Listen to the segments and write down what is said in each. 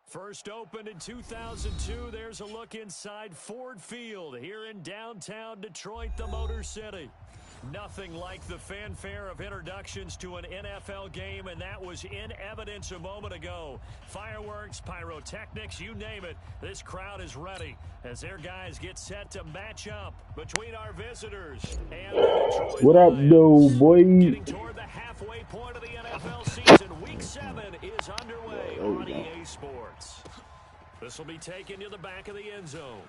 First opened in 2002, there's a look inside Ford Field here in downtown Detroit, the Motor City. Nothing like the fanfare of introductions to an NFL game, and that was in evidence a moment ago. Fireworks, pyrotechnics, you name it. This crowd is ready as their guys get set to match up between our visitors and the Detroit What up, Lions. though, boy? Getting toward the halfway point of the NFL season. Week 7 is underway on EA Sports. This will be taken to the back of the end zone.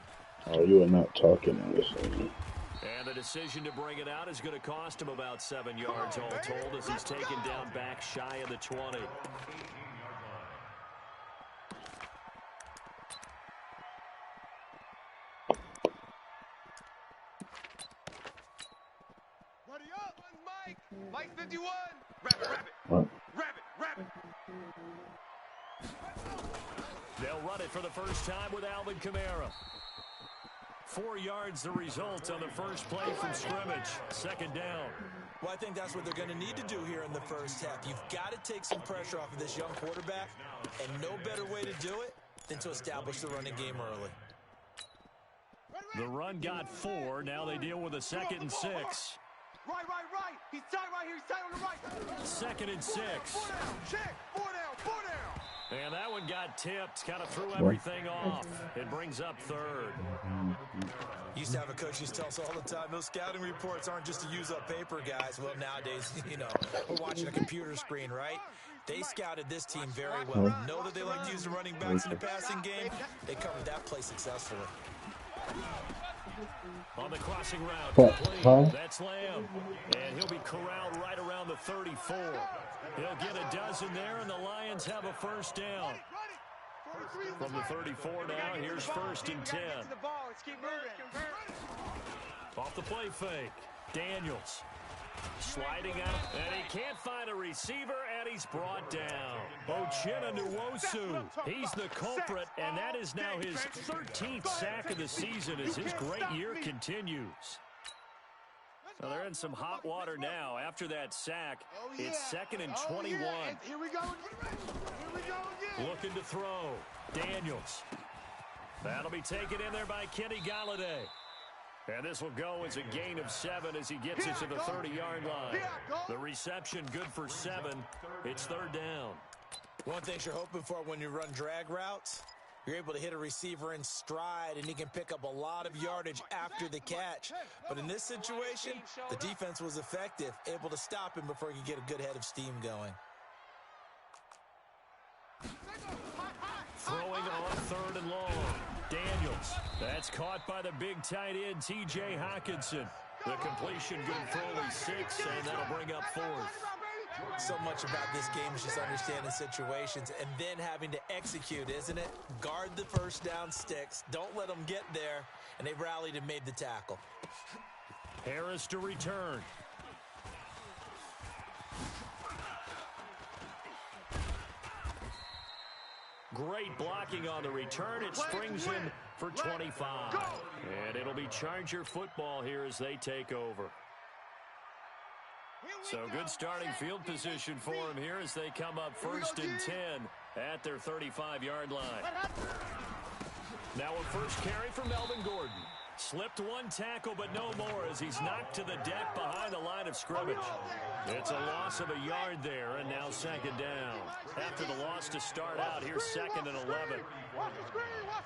Oh, you are not talking to this one. And the decision to bring it out is going to cost him about 7 yards all told as he's taken down back shy of the 20. Buddy up, Mike. Mike 51. Rabbit. What? Rabbit. They'll run it for the first time with Alvin Kamara. 4 yards the result on the first play from scrimmage. Second down. Well, I think that's what they're going to need to do here in the first half. You've got to take some pressure off of this young quarterback, and no better way to do it than to establish the running game early. The run got 4. Now they deal with a 2nd and 6. Right. He's tight right here. He's tight on the right. 2nd and 6. 4 down. Check. 4 down. And that one got tipped. Kind of threw everything off. It brings up 3rd. Used to have a coach used to tell us all the time, those scouting reports aren't just to use up paper, guys. Well, nowadays, we're watching a computer screen, right? They scouted this team very well. Know that they like to use the running backs in the passing game. They covered that play successfully. On the crossing route, that's Lamb. And he'll be corralled right around the 34. He'll get a dozen there, and the Lions have a first down. From the 34 now, here's 1st and 10. Off the play fake, Daniels. Sliding out, and he can't find a receiver, and he's brought down. Uchenna Nwosu, he's the culprit, and that is now his 13th sack of the season as his great year continues. Well, they're in some hot water now. After that sack, it's 2nd and 21. Here we go again. Looking to throw. Daniels. That'll be taken in there by Kenny Galladay. And this will go as a gain of 7 as he gets it to the 30-yard line. The reception good for 7. It's 3rd down. One thing you're hoping for when you run drag routes, you're able to hit a receiver in stride, and he can pick up a lot of yardage after the catch. But in this situation, the defense was effective, able to stop him before he could get a good head of steam going. Throwing on 3rd and long. Daniels. That's caught by the big tight end, T.J. Hockenson. The completion good for only 6, and that'll bring up 4th. So much about this game is just understanding situations and then having to execute, isn't it? Guard the first down sticks. Don't let them get there, and they rallied and made the tackle. Harris to return. Great blocking on the return. It springs him for 25. And it'll be Charger football here as they take over. So good starting field position for him here as they come up 1st and 10 at their 35-yard line. Now a first carry for Melvin Gordon. Slipped one tackle, but no more as he's knocked to the deck behind the line of scrimmage. It's a loss of a yard there, and now 2nd down. After the loss to start out, here's 2nd and 11. Watch the screen.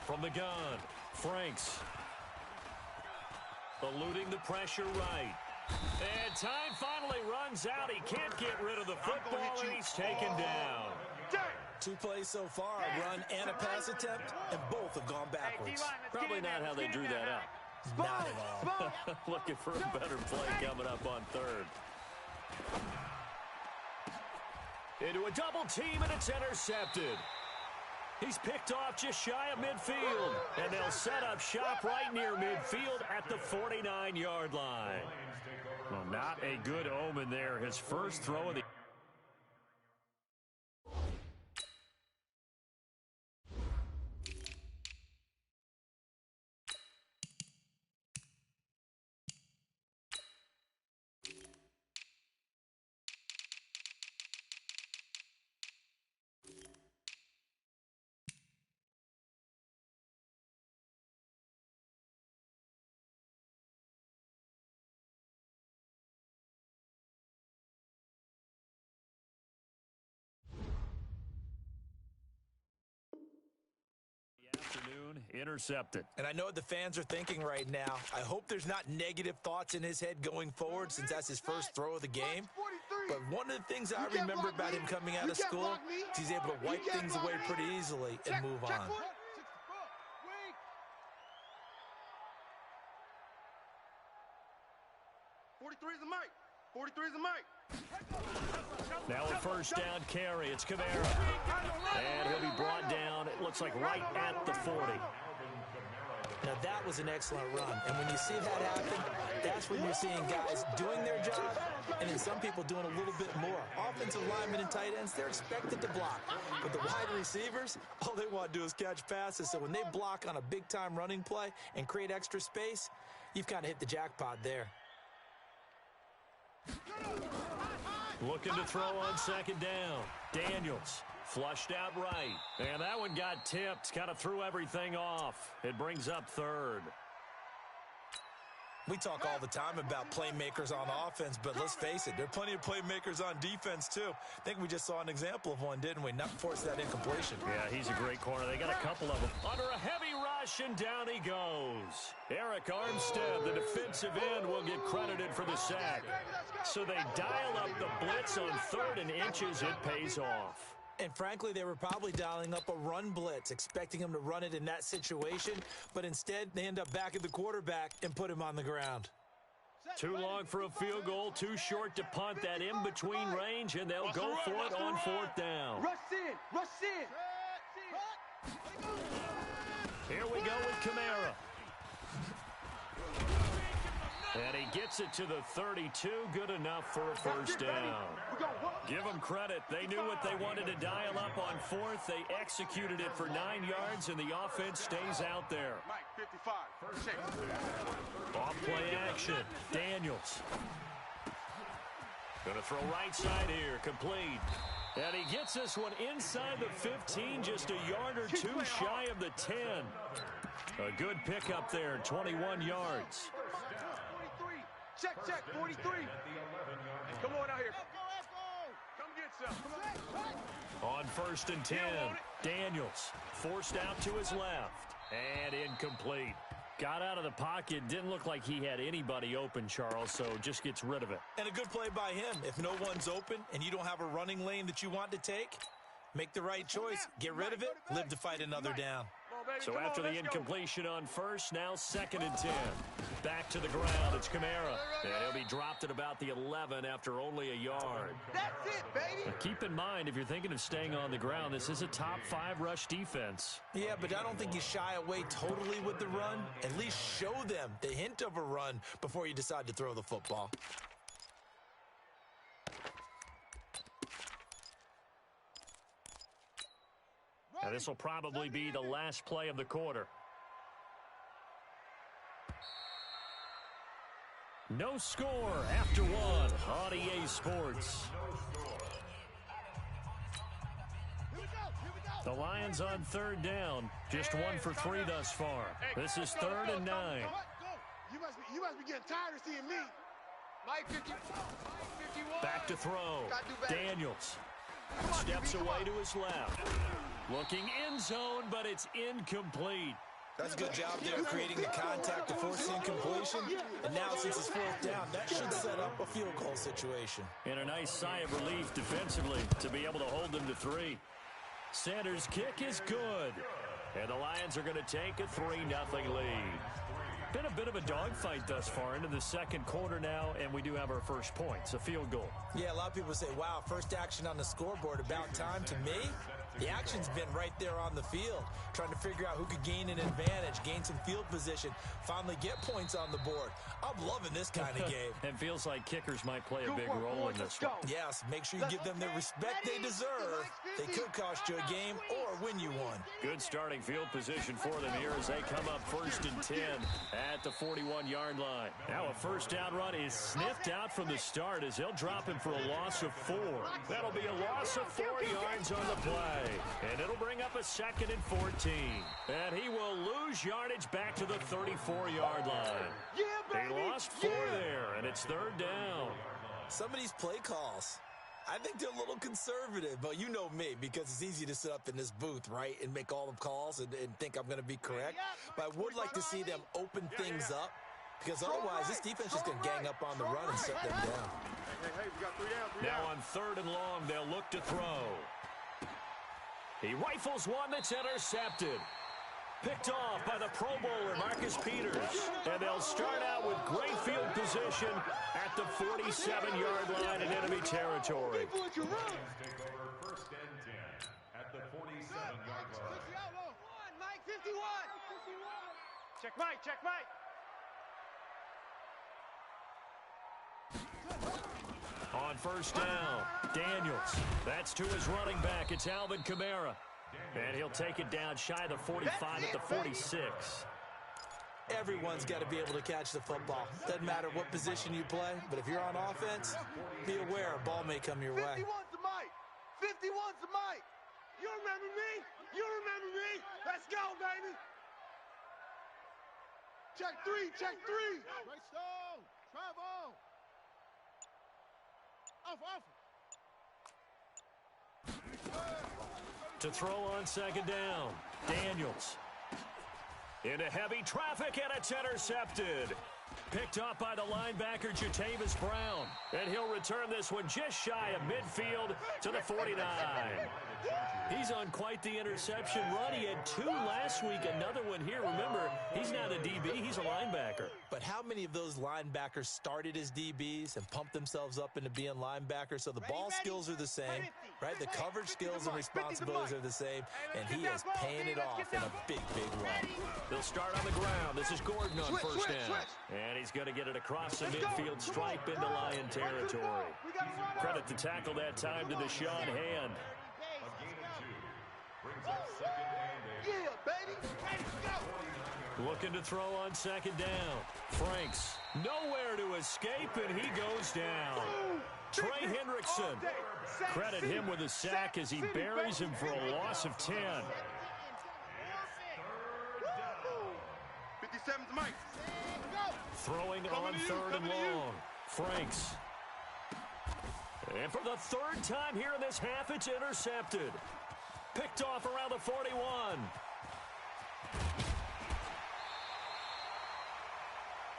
From the gun, Franks. Eluding the pressure right. And time finally runs out. He can't get rid of the football, and he's taken down. 2 plays so far, a run and a pass attempt, and both have gone backwards. Probably not how they drew that up. Not at all. Looking for a better play coming up on 3rd. Into a double team, and it's intercepted. He's picked off just shy of midfield, and they'll set up shop right near midfield at the 49-yard line. Well, not a good omen there. His first throw of the Intercepted. And I know what the fans are thinking right now. I hope there's not negative thoughts in his head going forward since that's his first throw of the game. But one of the things I remember about him coming out of school is he's able to wipe things away pretty easily and move on. 43 is the mic. 43 is the mic. Now a first down carry. It's Kamara. And he'll be brought down, it looks like right at the 40. Now that was an excellent run. And when you see that happen, that's when you're seeing guys doing their job and then some people doing a little bit more. Offensive linemen and tight ends, they're expected to block. But the wide receivers, all they want to do is catch passes. So when they block on a big-time running play and create extra space, you've kind of hit the jackpot there. Looking to throw on second down. Daniels flushed out right. And that one got tipped. Kind of threw everything off. It brings up third. We talk all the time about playmakers on offense, but let's face it, there are plenty of playmakers on defense, too. I think we just saw an example of one, didn't we? Not force that incompletion. Yeah, he's a great corner. They got a couple of them. Under a heavy rush, and down he goes. Eric Armstead, the defensive end, will get credited for the sack. So they dial up the blitz on 3rd and inches. It pays off. And frankly, they were probably dialing up a run blitz, expecting him to run it in that situation. But instead, they end up back at the quarterback and put him on the ground. Too long for a field goal, too short to punt. That in-between range, and they'll go for it on 4th down. Rush in. Rush in. Here we go with Kamara. And he gets it to the 32. Good enough for a first down. Give them credit. They knew what they wanted to dial up on 4th. They executed it for 9 yards, and the offense stays out there. Mike, 55. First check. Off play action. Daniels. Going to throw right side here. Complete. And he gets this one inside the 15, just a yard or two shy of the 10. A good pickup there, 21 yards. 43. Check, 43. Come on out here. Come get some. On 1st and 10, Daniels forced out to his left. And incomplete. Got out of the pocket. Didn't look like he had anybody open, Charles, so just gets rid of it. And a good play by him. If no one's open and you don't have a running lane that you want to take, make the right choice. Get rid of it. Live to fight another down. So after the incompletion on 1st, now 2nd and 10. Back to the ground. It's Kamara. And he'll be dropped at about the 11 after only a yard. That's it, baby. Now keep in mind, if you're thinking of staying on the ground, this is a top 5 rush defense. Yeah, but I don't think you shy away totally with the run. At least show them the hint of a run before you decide to throw the football. Now this will probably be the last play of the quarter. No score after 1 on EA Sports. The Lions on 3rd down. Just 1 for 3 thus far. This is 3rd and 9. You must be getting tired of seeing me. Mike 51. Back to throw. Daniels steps away to his left. Looking end zone, but it's incomplete. That's a good job there creating the contact to force the incompletion. And now since it's 4th down, that should set up a field goal situation. And a nice sigh of relief defensively to be able to hold them to 3. Sanders' kick is good. And the Lions are going to take a 3-0 lead. Been a bit of a dogfight thus far into the 2nd quarter now, and we do have our first points, a field goal. Yeah, a lot of people say, wow, first action on the scoreboard, about time. To me, the action's been right there on the field, trying to figure out who could gain an advantage, gain some field position, finally get points on the board. I'm loving this kind of game. It feels like kickers might play a big role in this one. Yes, make sure you give them the respect they deserve. They could cost you a game or win you one. Good starting field position for them here as they come up 1st and 10 at the 41-yard line. Now a first down run is sniffed out from the start as they'll drop him for a loss of 4. That'll be a loss of 4 yards on the play. And it'll bring up a 2nd and 14. And he will lose yardage back to the 34-yard line. They lost 4 there, and it's 3rd down. Some of these play calls, I think they're a little conservative, but you know me, because it's easy to sit up in this booth, right, and make all the calls and think I'm going to be correct. But I would like to see them open things up, because otherwise this defense is going to gang up on the run and shut them down. Hey, we got 3 down, 3 Now down. on 3rd and long, they'll look to throw. He rifles one that's intercepted. Picked off by the Pro Bowler, Marcus Peters. And they'll start out with great field position at the 47-yard line in enemy territory. People at your run. Take over 1st and 10 at the 47-yard line. Mike, 51. Check Mike, check Mike. On 1st down, Daniels. That's to his running back. It's Alvin Kamara. And he'll take it down shy of the 45 at the 46. Everyone's got to be able to catch the football. Doesn't matter what position you play, but if you're on offense, be aware a ball may come your way. 51's to Mike. 51's to Mike. You remember me? You remember me? Let's go, baby. Check 3, check 3. Right stone. Travel. Off. To throw on 2nd down, Daniels. Into heavy traffic, and it's intercepted. Picked up by the linebacker, Jatavis Brown. And he'll return this one just shy of midfield to the 49. He's on quite the interception run. He had 2 last week, another one here. Remember, he's not a DB, he's a linebacker. But how many of those linebackers started as DBs and pumped themselves up into being linebackers? So the ball skills are the same, right? The coverage skills and responsibilities are the same, and he is paying it off in a big, big way. They'll start on the ground. This is Gordon on 1st down. And he's going to get it across the midfield stripe into Lion territory. Credit the tackle that time to Deshaun Hand. A gain of 2 brings up 2nd and 8. Yeah, baby. Ready to go. Looking to throw on 2nd down. Franks nowhere to escape, and he goes down. Trey Hendrickson. Credit him with a sack as he buries him for a loss of 10. 57's Mike. Throwing on 3rd and long. Franks. And for the 3rd time here in this half, it's intercepted. Picked off around the 41.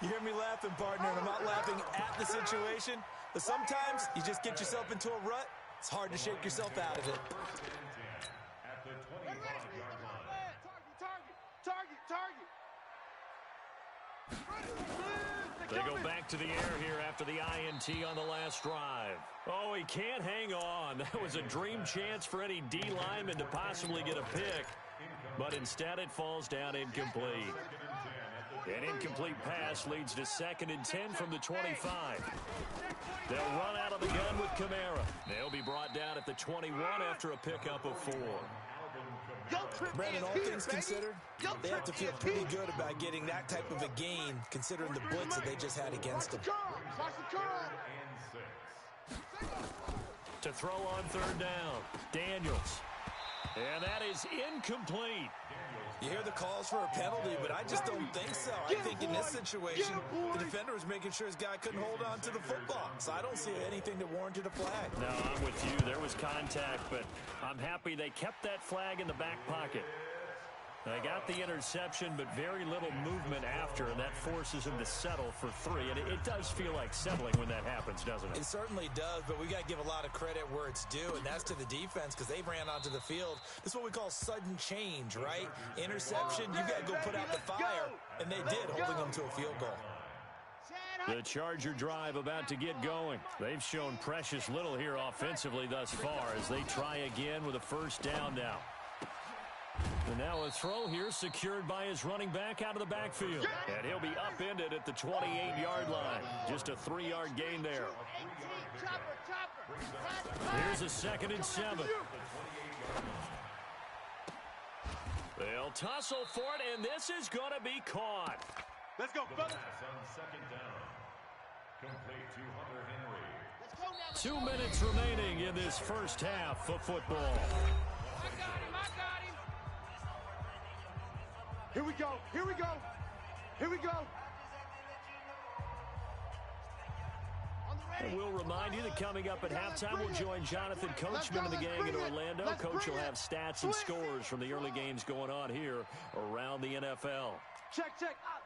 You hear me laughing, partner, and I'm not laughing at the situation, but sometimes you just get yourself into a rut. It's hard to shake yourself out of it. 1st and 10 at the 25-yard line. Target. They go back to the air here after the INT on the last drive. Oh, he can't hang on. That was a dream chance for any D lineman to possibly get a pick. But instead it falls down incomplete. An incomplete pass leads to 2nd and 10 from the 25. They'll run out of the gun with Kamara. They'll be brought down at the 21 after a pickup of 4. Brandon, all things considered, they have to feel pretty good about getting that type of a gain, considering the blitz that they just had against them. Watch the curl. And 6. To throw on 3rd down, Daniels. And that is incomplete. You hear the calls for a penalty, but I just don't think so. I think in this situation, the defender was making sure his guy couldn't hold on to the football. So I don't see anything that warranted a flag. No, I'm with you. There was contact, but I'm happy they kept that flag in the back pocket. They got the interception, but very little movement after, and that forces him to settle for 3. And it does feel like settling when that happens, doesn't it? It certainly does, but we got to give a lot of credit where it's due, and that's to the defense because they ran onto the field. This is what we call sudden change, right? Interception, you got to go put out the fire, and they did, holding them to a field goal. The Charger drive about to get going. They've shown precious little here offensively thus far as they try again with a 1st down now. And now a throw here secured by his running back out of the backfield. And he'll be upended at the 28-yard line. Just a 3-yard gain there. Here's a 2nd and 7. They'll tussle for it, and this is going to be caught. Let's go, The fellas. pass on 2nd down. Complete to Hunter Henry. 2 minutes remaining in this first half of football. Here we go. Here we go. Here we go. On the And we'll remind you that coming up at halftime, we'll join Jonathan Coachman and the gang in Orlando. Coach will have stats and scores from the early games going on here around the NFL. Check.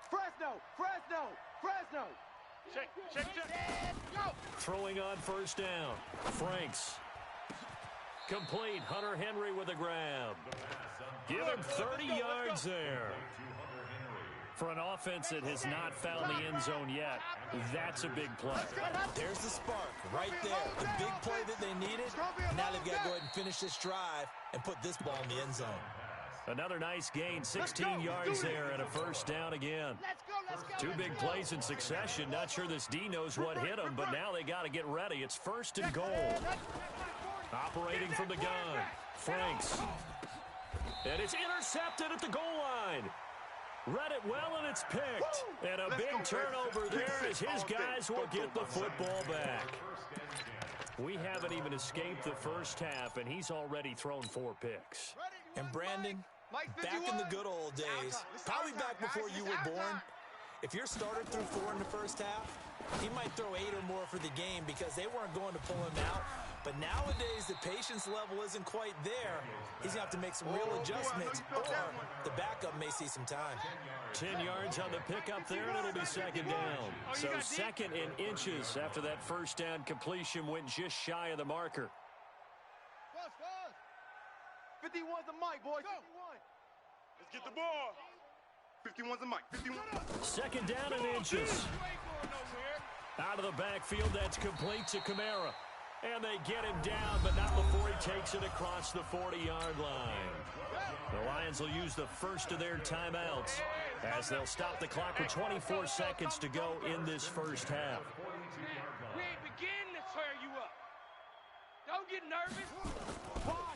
Fresno. Check. Go. Throwing on first down. Franks. Complete. Hunter Henry with a grab. Give him 30 yards there. For an offense that has not found the end zone yet, that's a big play. There's the spark right there. The big play that they needed. Now they've got to go ahead and finish this drive and put this ball in the end zone. Another nice gain, 16 yards there and a first down again. Two big plays in succession. Not sure this D knows what hit him, but now they got to get ready. It's first and goal. Operating from the gun, Franks. And it's intercepted at the goal line. Read it well, and it's picked. And a big turnover there as his guys will get the football back. We haven't even escaped the first half, and he's already thrown 4 picks. And Brandon, back in the good old days, probably back before you were born, if your starter threw 4 in the first half, he might throw 8 or more for the game because they weren't going to pull him out. But nowadays, the patience level isn't quite there. He's going to have to make some real adjustments, or the backup may see some time. 10 yards on the pickup there, and it'll be second down. So second in inches after that first down completion went just shy of the marker. 51's the mic, boys. 51. Let's get the ball. 51's the mic. 51. Second down in inches. Out of the backfield, that's complete to Kamara. And they get him down, but not before he takes it across the 40-yard line. The Lions will use the first of their timeouts as they'll stop the clock with 24 seconds to go in this first half. We ain't beginning to tear you up. Don't get nervous.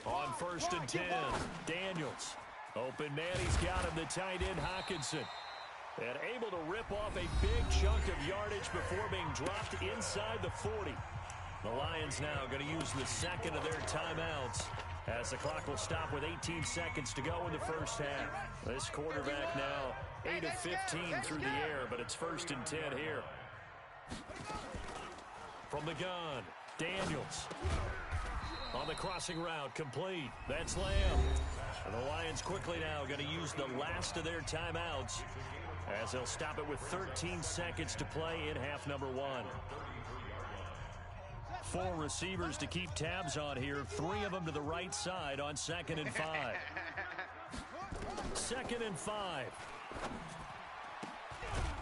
On first and 10, Daniels. Open man, he's got him, the tight end Hockenson. And able to rip off a big chunk of yardage before being dropped inside the 40. The Lions now going to use the second of their timeouts as the clock will stop with 18 seconds to go in the first half. This quarterback now 8 of 15 through the air, but it's first and 10 here. From the gun, Daniels. On the crossing route, complete. That's Lamb. And the Lions quickly now going to use the last of their timeouts as they'll stop it with 13 seconds to play in half number 1. 4 receivers to keep tabs on here. 3 of them to the right side on 2nd and 5. 2nd and 5.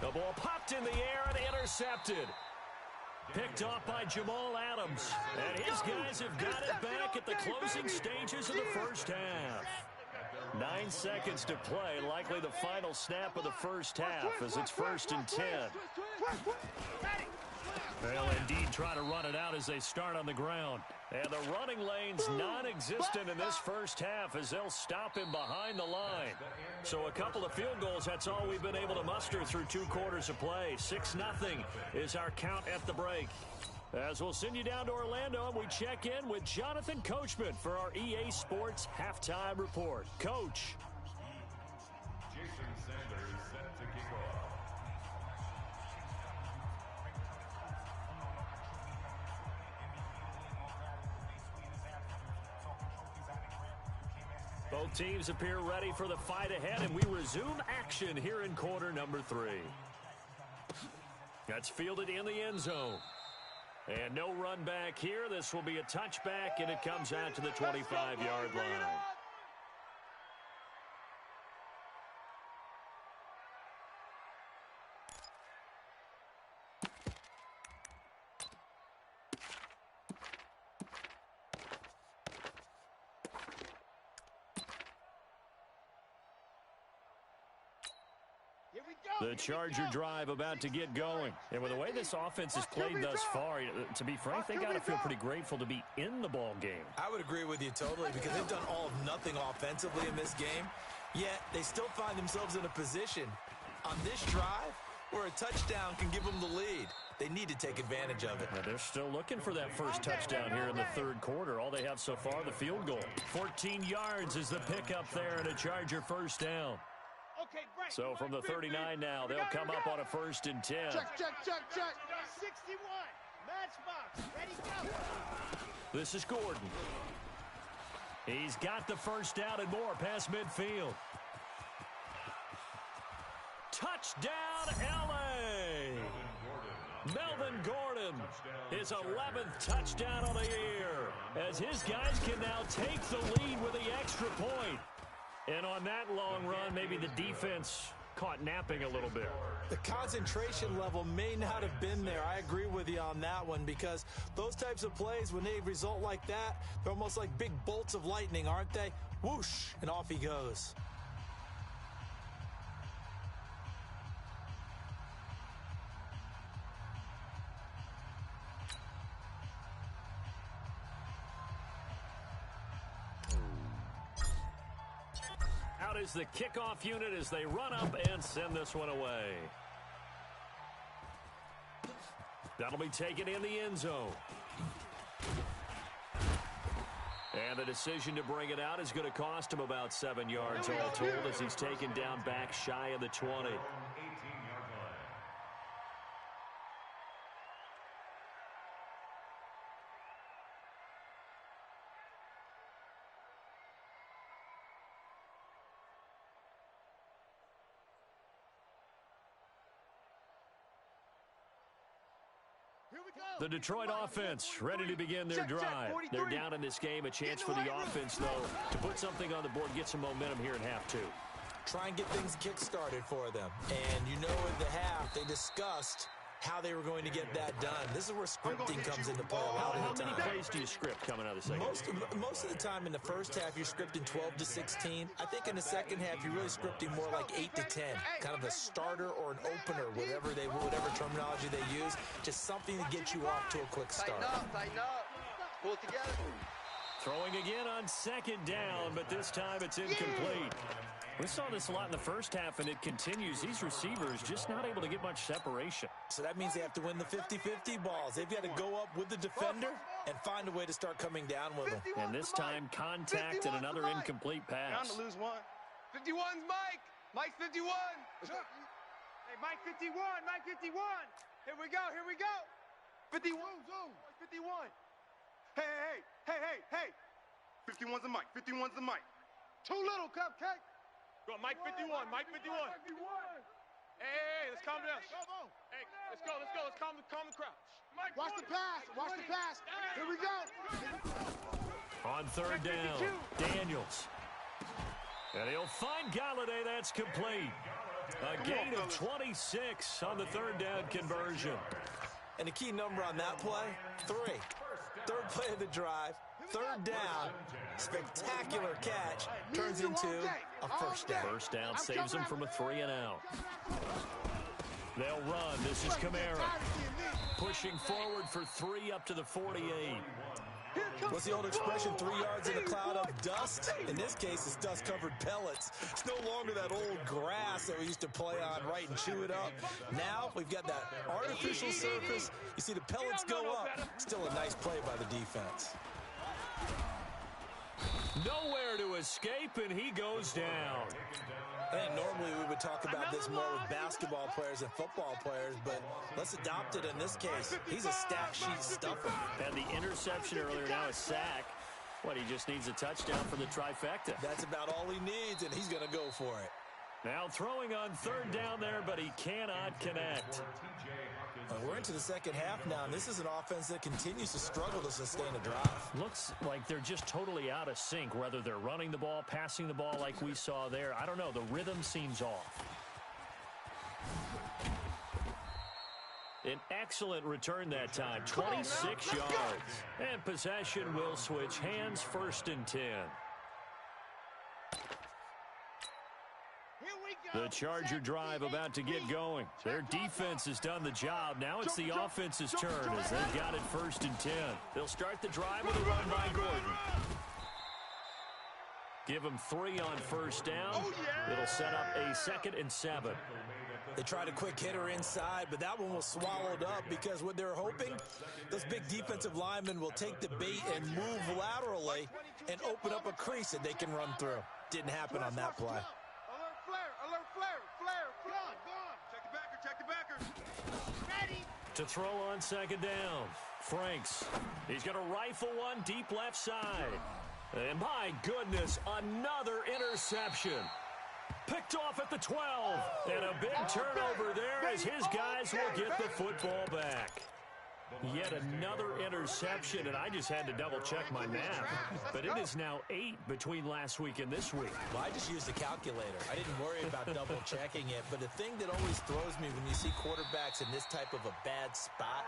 The ball popped in the air and intercepted. Picked off by Jamal Adams. And his guys have got it back at the closing stages of the first half. 9 seconds to play. Likely the final snap of the first half as it's first and 10. They'll indeed try to run it out as they start on the ground. And the running lane's non-existent in this first half as they'll stop him behind the line. So a couple of field goals, that's all we've been able to muster through 2 quarters of play. 6-0 is our count at the break. As we'll send you down to Orlando and we check in with Jonathan Coachman for our EA Sports Halftime Report. Coach. Jason Sanders set to kick off. Both teams appear ready for the fight ahead, and we resume action here in quarter number 3. That's fielded in the end zone. And no run back here. This will be a touchback, and it comes out to the 25-yard line. The Charger drive about to get going. And with the way this offense has played thus far, to be frank, they got to feel pretty grateful to be in the ball game. I would agree with you totally because they've done all of nothing offensively in this game, yet they still find themselves in a position on this drive where a touchdown can give them the lead. They need to take advantage of it. Now they're still looking for that first touchdown here in the third quarter. All they have so far, the field goal. 14 yards is the pickup there and a Charger first down. So from the 39 now, they'll come up on a first and 10. Check. 61. Matchbox, ready, go. This is Gordon. He's got the first down and more past midfield. Touchdown, L.A. Melvin Gordon, his 11th touchdown of the year, as his guys can now take the lead with the extra point. And on that long run, maybe the defense caught napping a little bit. The concentration level may not have been there. I agree with you on that one, because those types of plays, when they result like that, they're almost like big bolts of lightning, aren't they? Whoosh, and off he goes. Out is the kickoff unit as they run up and send this one away. That'll be taken in the end zone. And the decision to bring it out is going to cost him about 7 yards all told, as he's taken down back shy of the 20. The Detroit offense ready to begin their drive. They're down in this game. A chance for the offense, though, to put something on the board, get some momentum here in half two. Try and get things kick-started for them. And you know, in the half, they discussed how they were going to get that done. This is where scripting comes into play a lot of the time. How many plays do you script coming out of the second? Most of the time in the first half, you're scripting 12 to 16. I think in the second half, you're really scripting more like 8 to 10. Kind of a starter or an opener, whatever terminology they use. Just something to get you off to a quick start. Tighten up. Pull it together. Throwing again on second down, but this time it's incomplete. We saw this a lot in the first half, and it continues. These receivers just not able to get much separation. So that means they have to win the 50-50 balls. They've got to go up with the defender and find a way to start coming down with them. And this time, contact and another incomplete pass. Down to lose one. 51's Mike. Mike 51. Hey, Mike 51. Mike 51. Here we go. 51. 51. Hey. 51's a Mike. 51's a Mike. Too little, Cupcake. Go, Mike 51. Mike 51. Hey, let's calm down. Hey, let's go. Let's calm the crowd. Watch the pass. Here we go. On third down, Daniels. And he'll find Galladay. That's complete. A gain of 26 on the third down conversion. And the key number on that play, 3. Third play of the drive, third down, spectacular catch, turns into a first down. First down saves them from a 3-and-out. They'll run. This is Kamara. Pushing forward for 3 up to the 48. What's the old expression, 3 yards in a cloud of dust? In this case, it's dust-covered pellets. It's no longer that old grass that we used to play on, right, and chew it up. Now we've got that artificial surface. You see the pellets go up. Still a nice play by the defense. Nowhere to escape, and he goes down. I think normally we would talk about this more with basketball players and football players, but let's adopt it in this case. He's a stat sheet stuffer. Had the interception earlier, now a sack. What, he just needs a touchdown for the trifecta. That's about all he needs, and he's going to go for it. Now throwing on third down there, but he cannot connect. We're into the second half now, and this is an offense that continues to struggle to sustain a drive. Looks like they're just totally out of sync, whether they're running the ball, passing the ball like we saw there. I don't know. The rhythm seems off. An excellent return that time, 26 yards. And possession will switch hands, 1st and 10. The Charger drive about to get going. Their defense has done the job. Now it's the offense's turn as they've got it 1st and 10. They'll start the drive with a run by Gordon. Give them 3 on first down. It'll set up a 2nd and 7. They tried a quick hitter inside, but that one was swallowed up because what they're hoping, those big defensive linemen will take the bait and move laterally and open up a crease that they can run through. Didn't happen on that play. Alert flare. Go on. Check the backer. Ready. To throw on second down. Franks. He's going to rifle one deep left side. And my goodness, another interception. Picked off at the 12. And a big turnover there as his guys will get the football back. Yet another interception, and I just had to double-check my math. But it is now 8 between last week and this week. Well, I just used a calculator. I didn't worry about double-checking it. But the thing that always throws me when you see quarterbacks in this type of a bad spot,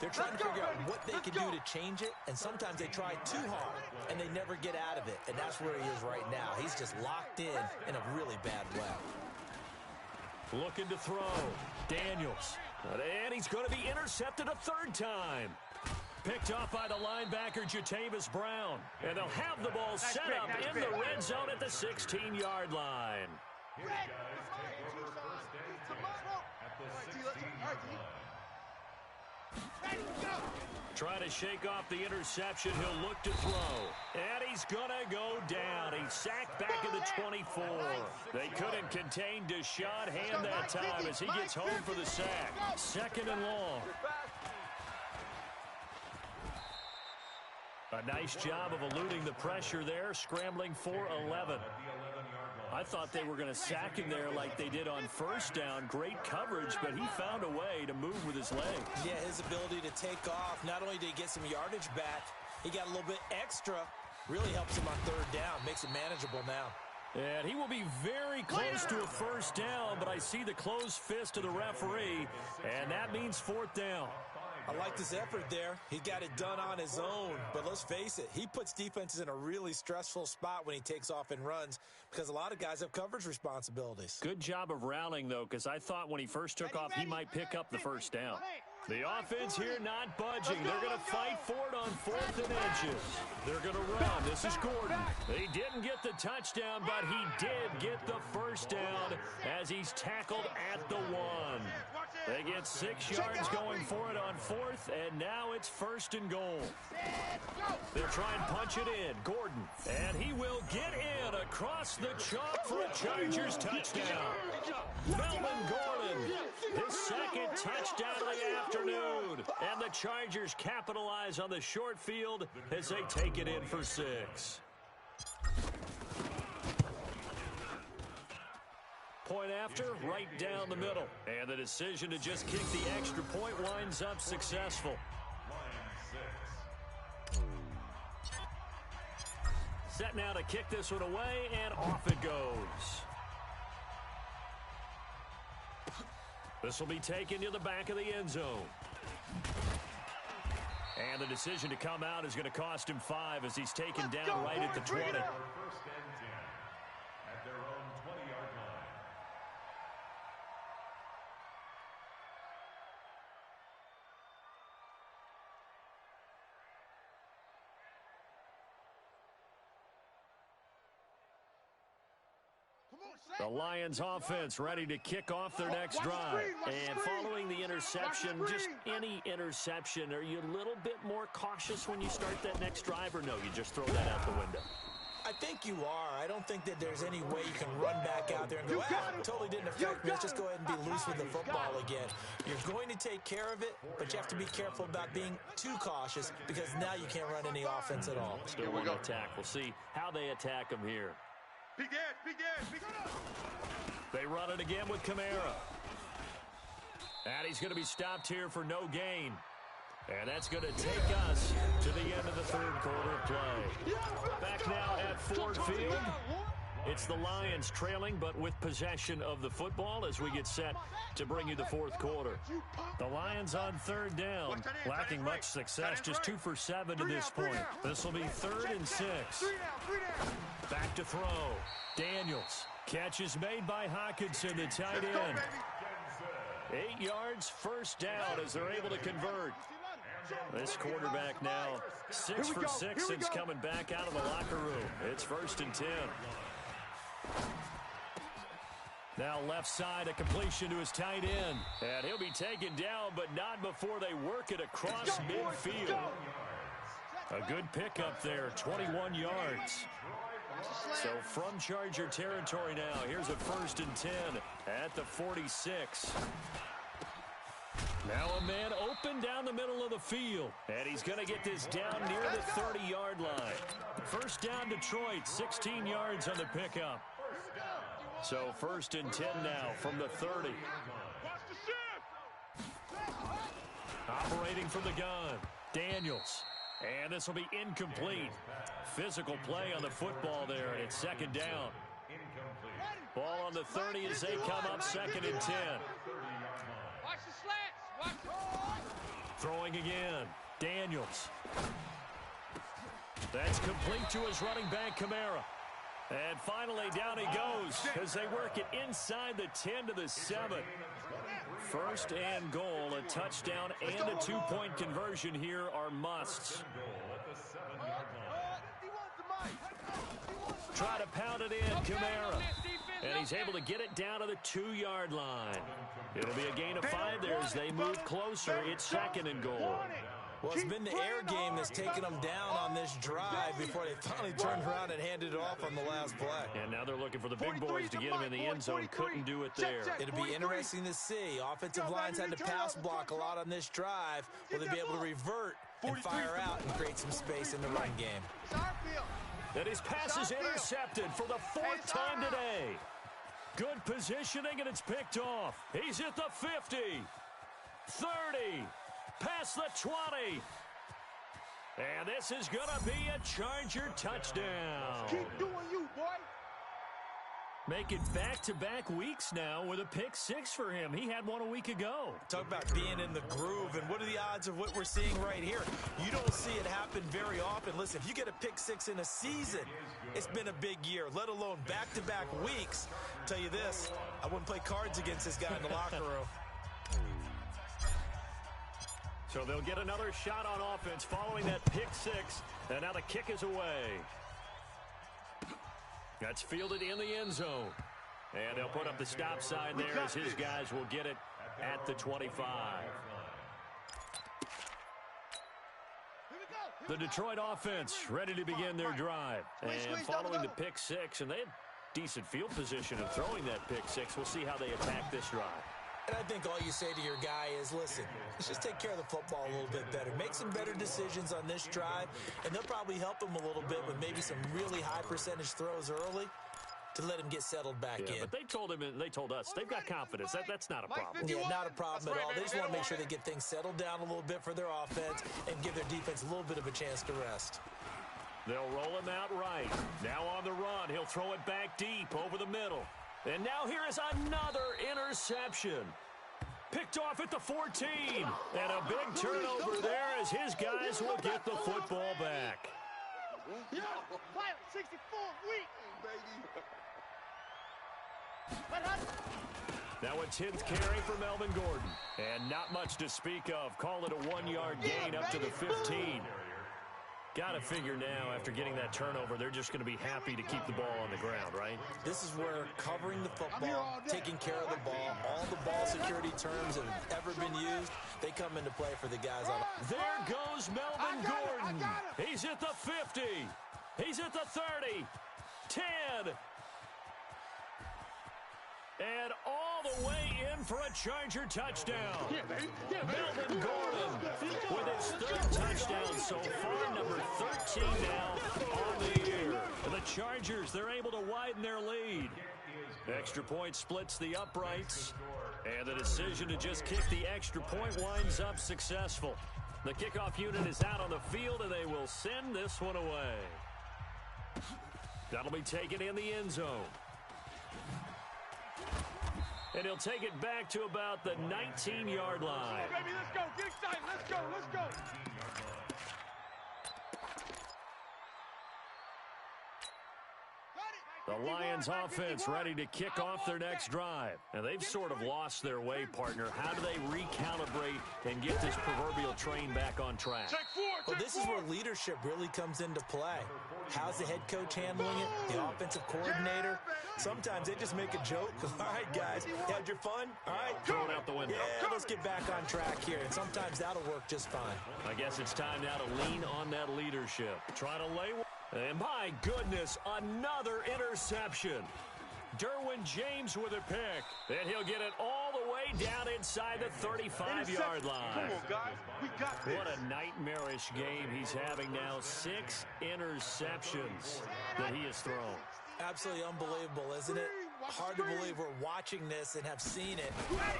they're trying to figure out what they can do to change it, and sometimes they try too hard, and they never get out of it. And that's where he is right now. He's just locked in a really bad way. Looking to throw. Daniels. And he's going to be intercepted a third time. Picked off by the linebacker, Jatavis Brown. And they'll have the ball set up in the red zone at the 16-yard line. His guys take over first and 10 at the 16-yard line. Trying to shake off the interception. He'll look to throw. And he's going to go down. He's sacked back at the 24. They couldn't contain Deshaun Hand that time as he gets home for the sack. Second and long. A nice job of eluding the pressure there, scrambling for 11. I thought they were going to sack him there like they did on first down. Great coverage, but he found a way to move with his legs. Yeah, his ability to take off. Not only did he get some yardage back, he got a little bit extra. Really helps him on third down. Makes it manageable now. And he will be very close to a first down, but I see the closed fist of the referee, and that means fourth down. I liked his effort there. He got it done on his own. But let's face it, he puts defenses in a really stressful spot when he takes off and runs because a lot of guys have coverage responsibilities. Good job of rallying, though, because I thought when he first took off, he might pick up the first down. The offense here not budging. They're going to fight for it on 4th and inches. They're going to run. This is Gordon. They didn't get the touchdown, but he did get the first down as he's tackled at the 1. They get 6 yards going for it on 4th, and now it's 1st and goal. They'll try and punch it in. Gordon, and he will get in across the chalk for a Chargers touchdown. Melvin Gordon, his second touchdown of the afternoon. And the Chargers capitalize on the short field as they take it in for 6. Point after, right down the middle. And the decision to just kick the extra point winds up successful. Set now to kick this one away, and off it goes. This will be taken to the back of the end zone. And the decision to come out is going to cost him 5 as he's taken down right at the 20. First and 10 at their own 20-yard line. The Lions offense ready to kick off their next drive. And following the interception, just any interception, are you a little bit more cautious when you start that next drive, or no, you just throw that out the window? I think you are. I don't think that there's any way you can run back out there and go, totally didn't affect me. Let's just go ahead and be loose with the football again. You're going to take care of it, but you have to be careful about being too cautious because now you can't run any offense at all. Still want to attack. We'll see how they attack him here. They run it again with Kamara. And he's going to be stopped here for no gain. And that's going to take us to the end of the third quarter of play. Back now at Ford Field. It's the Lions trailing, but with possession of the football as we get set to bring you the fourth quarter. The Lions on third down, lacking much success, just 2 for 7 to this point. This will be 3rd and 6. Back to throw. Daniels. Catch is made by Hawkinson, the tight end. 8 yards, first down as they're able to convert. This quarterback now 6 for 6 since coming back out of the locker room. It's 1st and 10. Now left side, a completion to his tight end. And he'll be taken down, but not before they work it across midfield. A good pickup there, 21 yards. So from Charger territory now, here's a 1st and 10 at the 46. Now a man open down the middle of the field. And he's going to get this down near the 30-yard line. First down, Detroit, 16 yards on the pickup. So 1st and 10 now from the 30. Operating from the gun, Daniels. And this will be incomplete. Physical play on the football there, and it's 2nd down. Ball on the 30 as they come up 2nd and 10. Watch the slants. Throwing again, Daniels. That's complete to his running back, Kamara. And finally, down he goes as they work it inside the 10 to the 7. 1st and goal, a touchdown and a 2-point conversion here are musts. Try to pound it in, Kamara. And he's able to get it down to the 2-yard line. It'll be a gain of 5 there as they move closer. It's 2nd and goal. Well, it's been the air game that's taken them down on this drive before they finally turned around and handed it off on the last play. And now they're looking for the big boys to get him in the end zone. Couldn't do it there. It'll be interesting to see. Offensive lines had to pass block a lot on this drive. Will they be able to revert and fire out and create some space in the run game? And his pass is intercepted for the 4th time today. Good positioning, and it's picked off. He's at the 50, 30, past the 20. And this is going to be a Charger touchdown. Keep doing you, boy. Make it back-to-back weeks now with a pick 6 for him. He had one a week ago. Talk about being in the groove, and what are the odds of what we're seeing right here? You don't see it happen very often. Listen, if you get a pick 6 in a season, it's been a big year, let alone back-to-back weeks. I'll tell you this, I wouldn't play cards against this guy in the locker room. So they'll get another shot on offense following that pick 6, and now the kick is away. That's fielded in the end zone. And they'll put up the stop sign there as his guys will get it at the 25. The Detroit offense ready to begin their drive. And following the pick 6, and they had decent field position in throwing that pick 6. We'll see how they attack this drive. And I think all you say to your guy is, listen, let's just take care of the football a little bit better. Make some better decisions on this drive, and they'll probably help him a little bit with maybe some really high percentage throws early to let him get settled back in. But they told him, and they told us, they've got confidence. That's not a problem. Yeah, not a problem at all. They just want to make sure they get things settled down a little bit for their offense and give their defense a little bit of a chance to rest. They'll roll him out right. Now on the run, he'll throw it back deep over the middle. And now here is another interception. Picked off at the 14. And a big turnover there as his guys will get the football back. Yo, pilot 64 week, baby. Now a 10th carry for Melvin Gordon. And not much to speak of. Call it a 1-yard gain up to the 15. Got to figure now, after getting that turnover, they're just going to be happy to keep the ball on the ground, right? This is where covering the football, taking care of the ball, all the ball security terms that have ever been used, they come into play for the guys on it. There goes Melvin Gordon. He's at the 50. He's at the 30. 10. And all the way in for a Charger touchdown. Melvin Gordon with his 3rd touchdown so far, number 13 now on the year. And the Chargers, they're able to widen their lead. Extra point splits the uprights, and the decision to just kick the extra point winds up successful. The kickoff unit is out on the field, and they will send this one away. That'll be taken in the end zone. And he'll take it back to about the 19-yard line. Baby, let's go. Get excited. Let's go. Let's go. The Lions offense ready to kick off their next drive. And they've sort of lost their way, partner. How do they recalibrate and get this proverbial train back on track? Well, this is where leadership really comes into play. How's the head coach handling it? The offensive coordinator? Sometimes they just make a joke. All right, guys, you had your fun? All right. Throw it out the window. Yeah, let's get back on track here. And sometimes that'll work just fine. I guess it's time now to lean on that leadership. Try to lay... And my goodness, another interception. Derwin James with a pick. And he'll get it all the way down inside the 35-yard line. Come on, guys. We got this. What a nightmarish game he's having now. 6 interceptions that he has thrown. Absolutely unbelievable, isn't it? Hard to believe we're watching this and have seen it,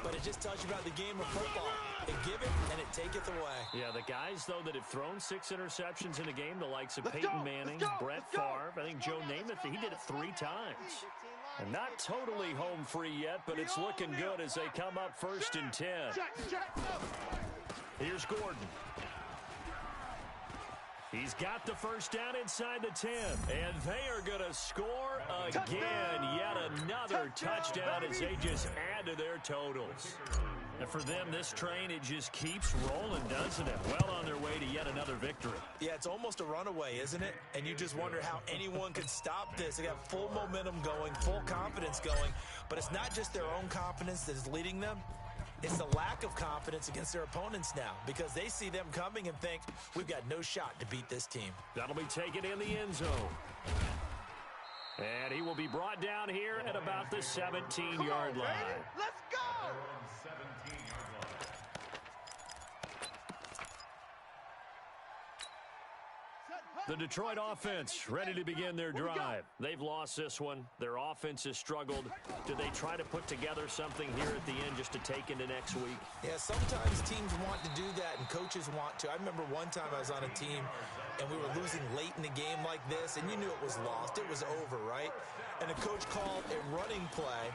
but it just tells you about the game of football. It give it and it taketh away. Yeah, the guys, though, that have thrown 6 interceptions in a game, the likes of Peyton Manning, Brett Favre, I think Joe Namath, he did it 3 times. And not totally home free yet, but it's looking good as they come up 1st and 10. Here's Gordon. He's got the first down inside the 10. And they are going to score again. Yet another touchdown as they just add to their totals. And for them, this train, it just keeps rolling, doesn't it? Well on their way to yet another victory. Yeah, it's almost a runaway, isn't it? And you just wonder how anyone could stop this. They got full momentum going, full confidence going. But it's not just their own confidence that is leading them. It's the lack of confidence against their opponents now because they see them coming and think, we've got no shot to beat this team. That'll be taken in the end zone. And he will be brought down here at about the 17-yard line. Let's go! The Detroit offense ready to begin their drive. They've lost this one. Their offense has struggled. Do they try to put together something here at the end just to take into next week? Yeah, sometimes teams want to do that and coaches want to. I remember one time I was on a team and we were losing late in the game like this and you knew it was lost. It was over, right? And the coach called a running play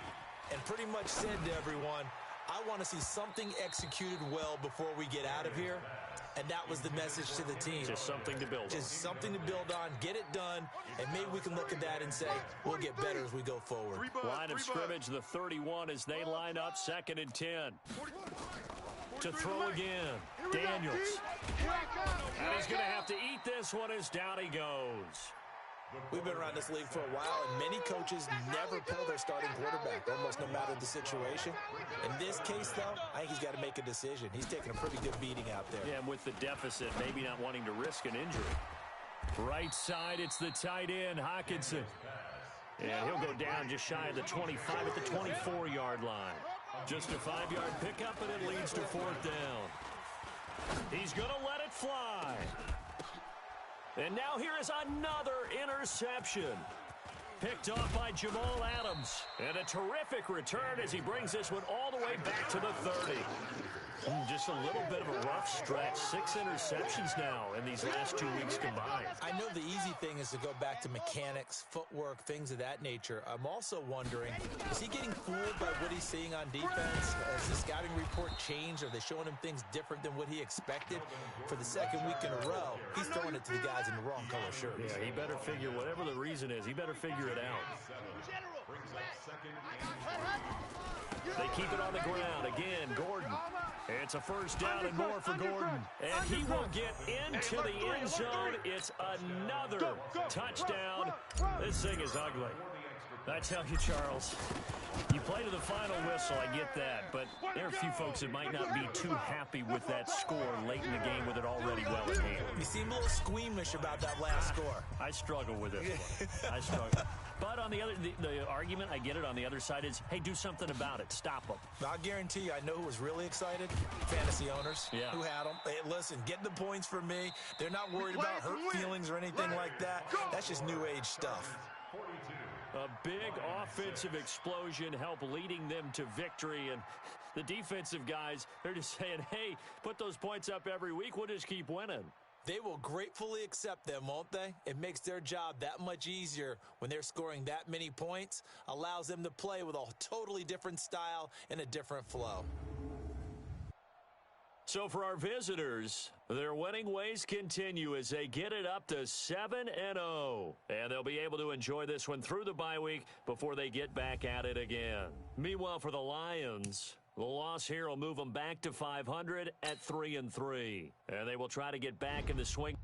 and pretty much said to everyone, I want to see something executed well before we get out of here. And that was the message to the team. Just something to build on. Just something to build on, get it done, and maybe we can look at that and say, we'll get better as we go forward. Line of scrimmage, the 31 as they line up 2nd and 10. To throw again, Daniels. And he's going to have to eat this one as down he goes. We've been around this league for a while, and many coaches never pull their starting quarterback, almost no matter the situation. In this case, though, I think he's got to make a decision. He's taking a pretty good beating out there. Yeah, and with the deficit, maybe not wanting to risk an injury. Right side, it's the tight end, Hawkinson. And he'll go down just shy of the 25 at the 24-yard line. Just a 5-yard pickup, and it leads to 4th down. He's going to let it fly. And now here is another interception. Picked off by Jamal Adams. And a terrific return as he brings this one all the way back to the 30. Just a little bit of a rough stretch. 6 interceptions now in these last 2 weeks combined. I know the easy thing is to go back to mechanics, footwork, things of that nature. I'm also wondering, is he getting fooled by what he's seeing on defense? Has the scouting report changed? Are they showing him things different than what he expected? For the 2nd week in a row, he's throwing it to the guys in the wrong color shirts. Yeah, he better figure, whatever the reason is, he better figure it out. They keep it on the ground. Again, Gordon. It's a 1st down and more for Gordon. And he will get into the end zone. It's another touchdown. This thing is ugly. I tell you, Charles, you play to the final whistle, I get that, but there are a few folks that might not be too happy with that score late in the game with it already well in hand. You seem a little squeamish about that last score. I struggle with this one. I struggle. But on the other, the argument, I get it, on the other side is, hey, do something about it. Stop them. I'll guarantee you, I know who was really excited. Fantasy owners who had them. Hey, listen, get the points for me. They're not worried about hurt feelings or anything like that. That's just new age stuff. A big offensive explosion helped leading them to victory. And the defensive guys, they're just saying, hey, put those points up every week. We'll just keep winning. They will gratefully accept them, won't they? It makes their job that much easier when they're scoring that many points. Allows them to play with a totally different style and a different flow. So for our visitors, their winning ways continue as they get it up to 7-0. And they'll be able to enjoy this one through the bye week before they get back at it again. Meanwhile, for the Lions, the loss here will move them back to 500 at 3-3. And they will try to get back in the swing.